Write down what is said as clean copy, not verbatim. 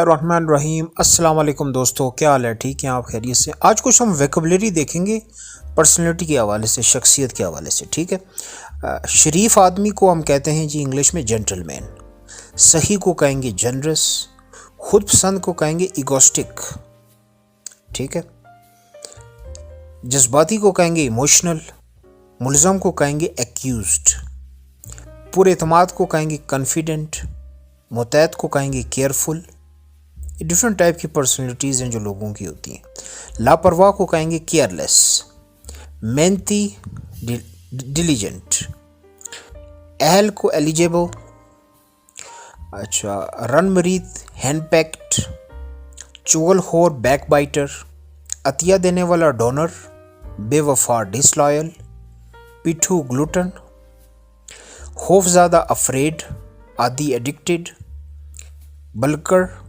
रहमान रहीम। अस्सलाम वालेकुम दोस्तों, क्या हाल है? ठीक है, आप खैरियत से? आज कुछ हम वोकैबुलरी देखेंगे पर्सनैलिटी के हवाले से, शख्सियत के हवाले से। ठीक है। शरीफ आदमी को हम कहते हैं जी इंग्लिश में जेंटलमैन। सही को कहेंगे जनरस। खुद पसंद को कहेंगे इगोस्टिक। ठीक है। जज्बाती को कहेंगे इमोशनल। मुलज़म को कहेंगे एक्यूज्ड। पुरएतमाद को कहेंगे कॉन्फिडेंट। मुतैद को कहेंगे केयरफुल। ये डिफरेंट टाइप की पर्सनैलिटीज़ हैं जो लोगों की होती हैं। लापरवाह को कहेंगे केयरलेस। मेहनती डिलीजेंट। अहल को एलिजिबल। अच्छा, रनमरीत हैंडपैक्ड। चुगलखोर बैकबाइटर। अतिया देने वाला डोनर। बेवफा डिसलॉयल। पिट्ठू ग्लूटन। खौफज़दा अफ्रेड। आदि एडिक्टेड। बलकर